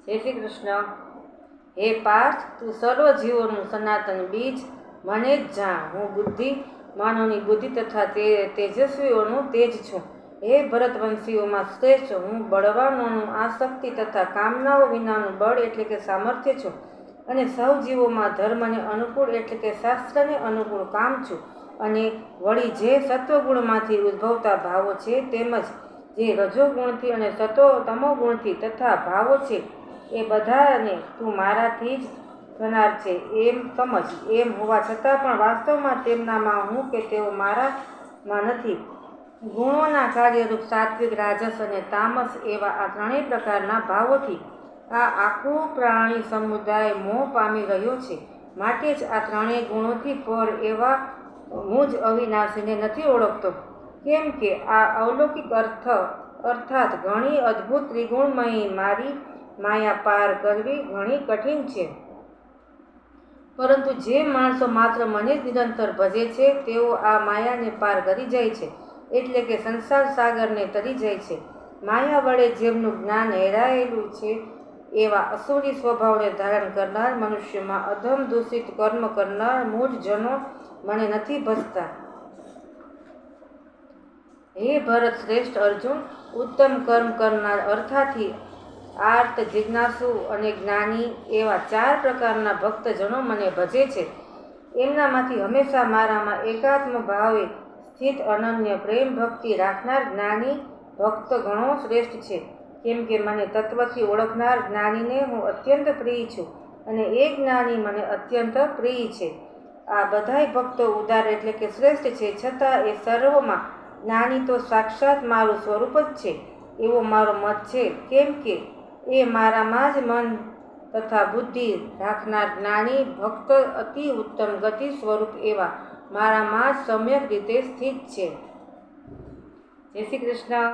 જય શ્રી કૃષ્ણ. હે પાર્થ, તું સર્વ જીવોનું સનાતન બીજ મને જ જાણ. હું બુદ્ધિ, માનવની બુદ્ધિ તથા તેજસ્વીઓનું તેજ છું. હે ભરતવંશીઓમાં શ્રેષ્ઠ, હું બળવાનોનું આસક્તિ તથા કામનાઓ વિનાનું બળ એટલે કે સામર્થ્ય છું, અને સૌ જીવોમાં ધર્મને અનુકૂળ એટલે કે શાસ્ત્રને અનુકૂળ કામ છું. અને વળી જે સત્વગુણમાંથી ઉદ્ભવતા ભાવો છે, તેમજ જે રજોગુણથી અને તમોગુણથી તથા ભાવો છે, એ બધાને તું મારાથી જ થનાર છે એમ સમજ. એમ હોવા છતાં પણ વાસ્તવમાં તેમનામાં હું કે તેઓ મારામાં નથી. ગુણોના કાર્યરૂપ સાત્વિક, રાજસ અને તામસ એવા આ ત્રણેય પ્રકારના ભાવોથી આ આખું પ્રાણી સમુદાય મોહ પામી રહ્યો છે. માટે જ આ ત્રણેય ગુણોથી પર એવા હું જ અવિનાશીને નથી ઓળખતો. કેમ કે આ અલૌકિક અર્થાત ઘણી અદ્ભુત ત્રિગુણમયી મારી માયા પાર કરવી ઘણી કઠિન છે. પરંતુ જે માણસો માત્ર મને જ નિરંતર ભજે છે, તેઓ આ માયાને પાર કરી જાય છે, એટલે કે સંસાર સાગરને તરી જાય છે. માયા વડે જેમનું જ્ઞાન હેરાયેલું છે, એવા અસુરી સ્વભાવને ધારણ કરનાર મનુષ્યોમાં અધમ દૂષિત કર્મ કરનાર મૂઢ જનો મને નથી ભજતા. હે ભરત શ્રેષ્ઠ અર્જુન, ઉત્તમ કર્મ કરનાર અર્થાથી આર્ત, જિજ્ઞાસુ અને જ્ઞાની એવા 4 પ્રકારના ભક્તજનો મને ભજે છે. એમનામાંથી હંમેશા મારામાં એકાત્મ ભાવે સ્થિત અનન્ય પ્રેમ ભક્તિ રાખનાર જ્ઞાની ભક્ત ઘણો શ્રેષ્ઠ છે. કેમ કે મને તત્વથી ઓળખનાર જ્ઞાનીને હું અત્યંત પ્રિય છું, અને એ જ્ઞાની મને અત્યંત પ્રિય છે. આ બધાય ભક્તો ઉદાર એટલે કે શ્રેષ્ઠ છે, છતાં એ સર્વમાં જ્ઞાની તો સાક્ષાત મારું સ્વરૂપ જ છે એવો મારો મત છે. કેમ કે એ મારામાં જ મન તથા બુદ્ધિ રાખનાર જ્ઞાની ભક્ત અતિ ઉત્તમ ગતિ સ્વરૂપ એવા મારામાં જ સમ્યક રીતે સ્થિત છે. જય શ્રી કૃષ્ણ.